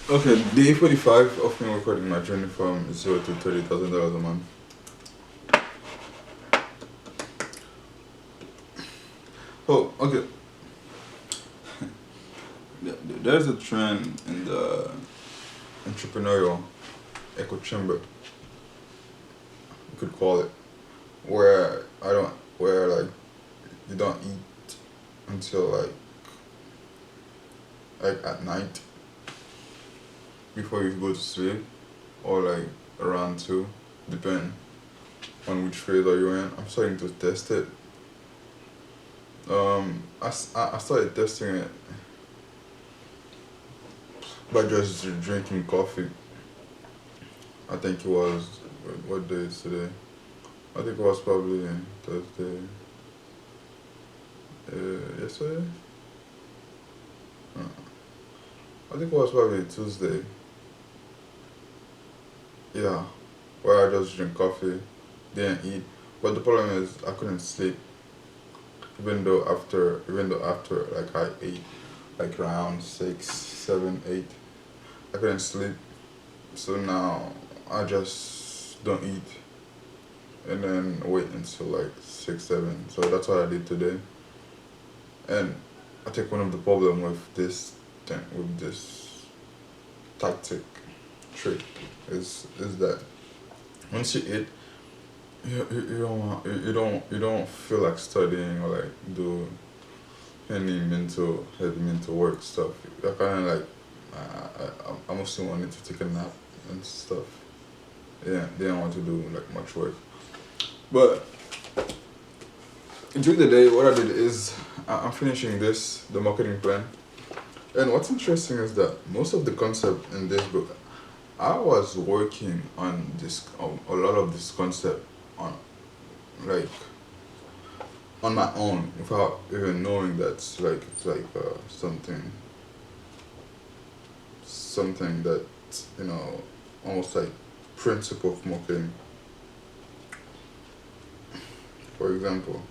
Okay, day 45 of me recording my journey from zero to $30,000 a month. Oh, okay. There's a trend in the entrepreneurial echo chamber, you could call it, where like you don't eat until like at night before you go to sleep, or like around two, depend on which phase are you in. I'm starting to test it. I started testing it by just drinking coffee. I think it was, what day is today? I think it was probably Thursday. Yesterday? Uh, I think it was probably Tuesday. Yeah, where I just drink coffee, didn't eat. But the problem is I couldn't sleep, even though after like I ate like around 6, 7, 8, I couldn't sleep. So now I just don't eat and then wait until like 6, 7. So that's what I did today. And I think one of the problem with this thing, with this tactic trick, is that once you eat, you don't feel like studying or like do any heavy mental work stuff. You're kind of like I mostly wanted to take a nap and stuff. Yeah, they don't want to do like much work. But during the day, what I did is I'm finishing the marketing plan. And what's interesting is that most of the concept in this book, I was working on a lot of this concept on like on my own without even knowing that's like it's like something that you know almost like principle of marketing. For example,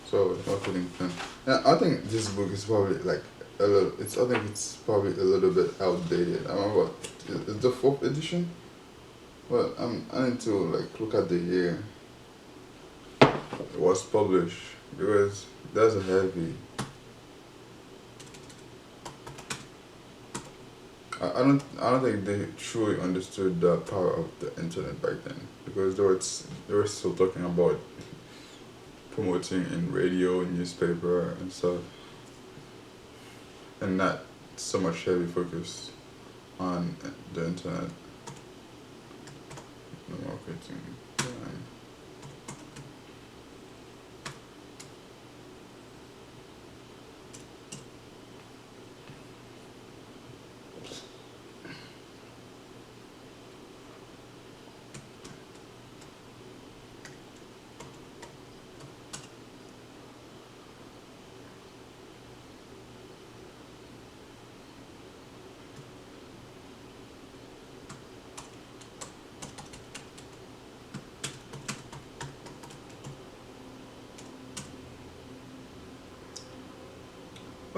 so marketing plan. Yeah, I think this book is probably like a little. I think it's probably a little bit outdated. I remember it's the fourth edition. But I need to like look at the year it was published because that's a heavy. I don't think they truly understood the power of the internet back then because they were still talking about promoting in radio, newspaper, and stuff, and not so much heavy focus on the internet, the marketing. Yeah.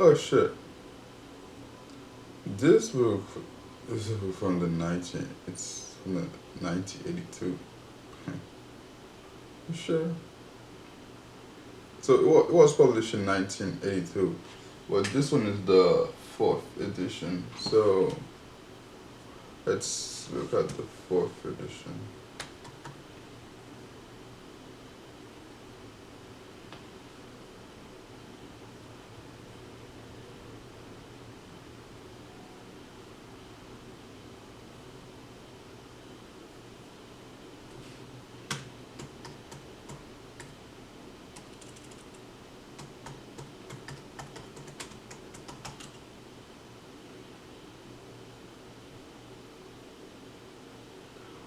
Oh shit! This book is from the 19. It's from the 1982. You sure? So it was published in 1982, but this one is the fourth edition. So let's look at the fourth edition.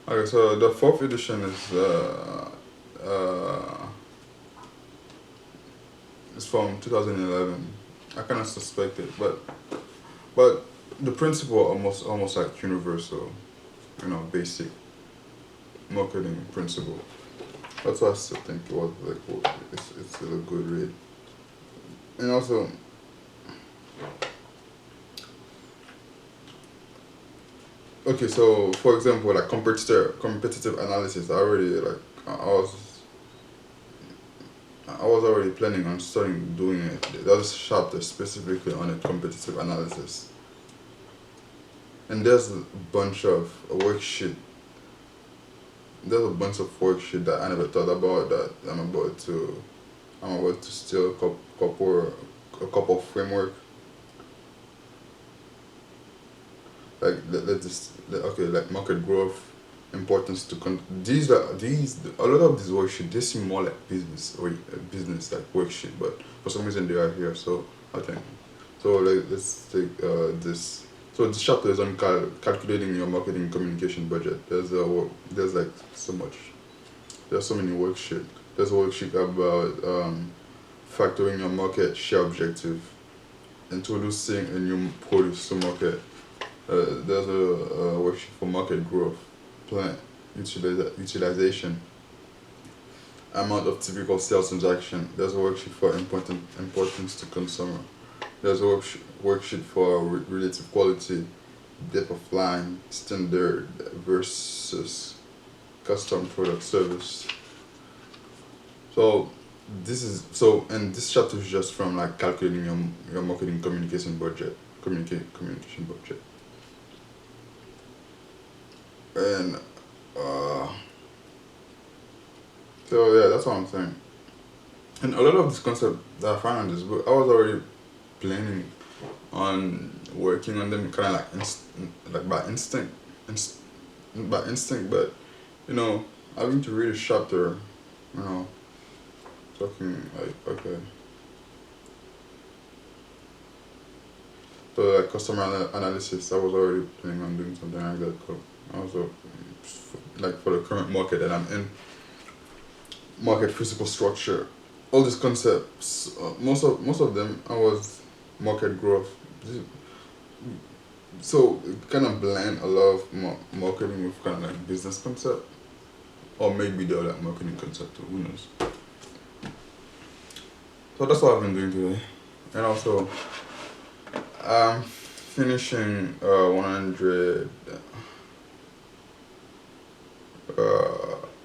Okay, so the fourth edition uh, is from 2011. I kind of suspect it, but the principle almost like universal, basic marketing principle. That's why I still think it was like it's still a good read. And also Okay, so for example, like competitive analysis, I was already planning on starting doing it. There's a chapter specifically on it, competitive analysis, and bunch of worksheet. There's a bunch of worksheet that I never thought about that I'm about to steal a couple framework. Like okay, like market growth, importance to these a lot of these worksheet, they seem more like business like worksheet, but for some reason they are here. So I think so. Like let's take this. So this chapter is on calculating your marketing communication budget. There's like so much. There's so many worksheet. There's a worksheet about factoring your market share objective, introducing a new produce to market. There's a worksheet for market growth, plant utilization, amount of typical sales transaction. There's a worksheet for importance to consumer. There's a worksheet for relative quality, depth of line, standard versus custom product service. So and this chapter is just from like calculating your marketing communication budget, and uh, so yeah, that's what I'm saying. And a lot of this concept that I found in this book, I was already planning on working on them, kind of like like inst- by instinct. But you know, having to read a chapter, you know, talking like okay, so like customer analysis, I was already planning on doing something like that. Also, like for the current market that I'm in, market physical structure, all these concepts, most of them, I was market growth. So it kind of blend a lot of marketing with kind of like business concept, or maybe they're like marketing concept too. Who knows? So that's what I've been doing today, and also I'm finishing 100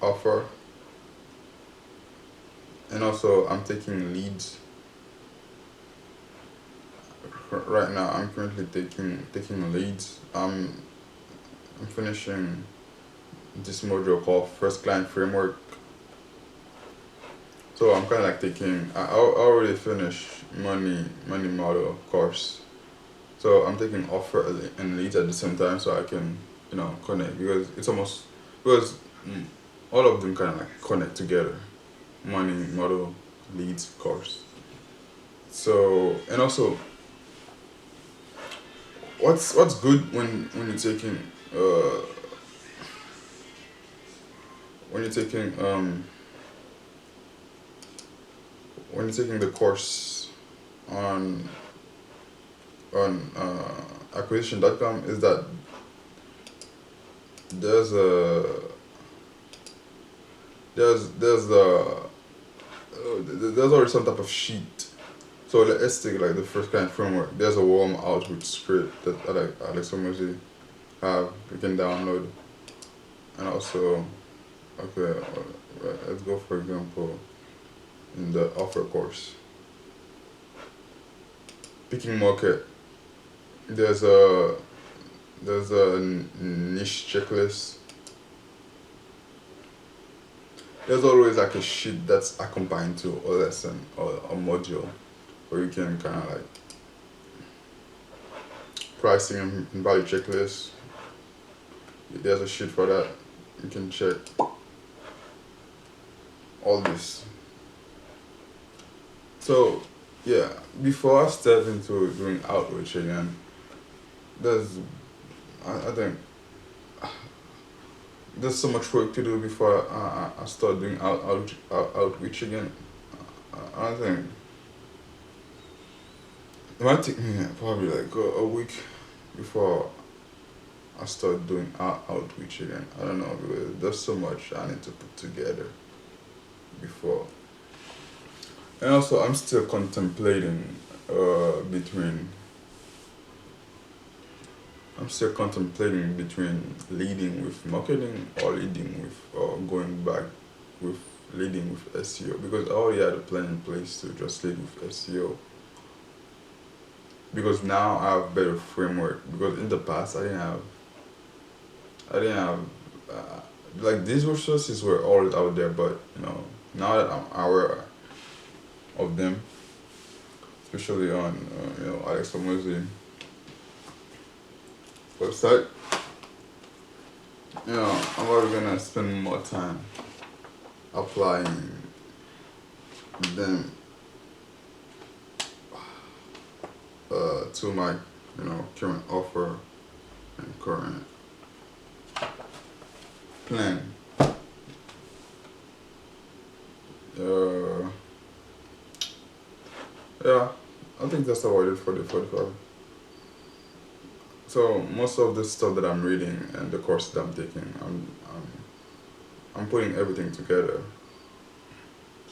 offer, and also I'm taking leads right now. I'm currently taking leads. I'm finishing this module called First Client Framework. So I'm kind of like taking. I already finished money model course. So I'm taking offer and leads at the same time, so I can connect, because it's almost because mm, all of them kind of like connect together. Money model, leads, course. So, and also, what's good when you're taking uh when you're taking when you're taking the course on acquisition.com, is that there's a there's there's already some type of sheet. So let's take like the first kind of framework. There's a warm outreach script that Alex Hormozi have, you can download. And also, okay, let's go for example in the offer course. Picking market. There's a niche checklist. There's always like a sheet that's accompanied to a lesson or a module where you can kind of like pricing and value checklist. There's a sheet for that. You can check all this. So yeah, before I step into doing outreach again, there's I think there's so much work to do before I start doing outreach again. I think it might take me probably like a week before I start doing outreach again. I don't know, because there's so much I need to put together before. And also, I'm still contemplating between I'm still contemplating between leading with marketing or leading with or going back with leading with SEO, because I already had a plan in place to just lead with SEO, because now I have better framework, because in the past I didn't have uh, like these resources were all out there, but now that I'm aware of them, especially on Alex Hormozi website, I'm already gonna spend more time applying them to my current offer and current plan. Uh, yeah, I think that's about it for the 45. So most of the stuff that I'm reading and the course that I'm taking, I'm putting everything together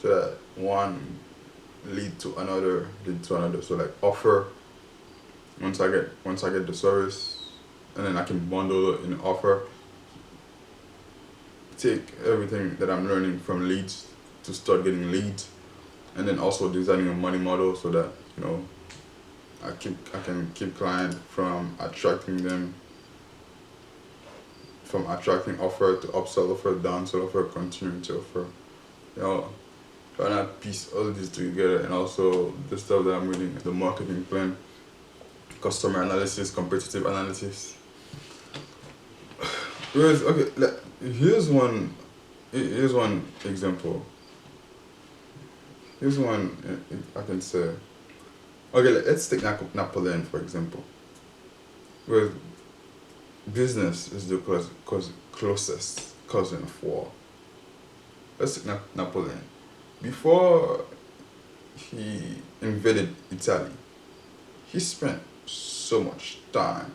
so that one lead to another. So like offer, once I get the service, and then I can bundle it in offer, take everything that I'm learning from leads to start getting leads, and then also designing a money model so that I can keep client from attracting offer to upsell offer, downsell offer, continuing to offer. You know, trying to piece all this together, and also the stuff that I'm reading, the marketing plan, customer analysis, competitive analysis. Whereas, okay, here's one example. Here's one I can say. Okay, let's take Napoleon for example. Where business is the closest cousin of war. Let's take Napoleon. Before he invaded Italy, he spent so much time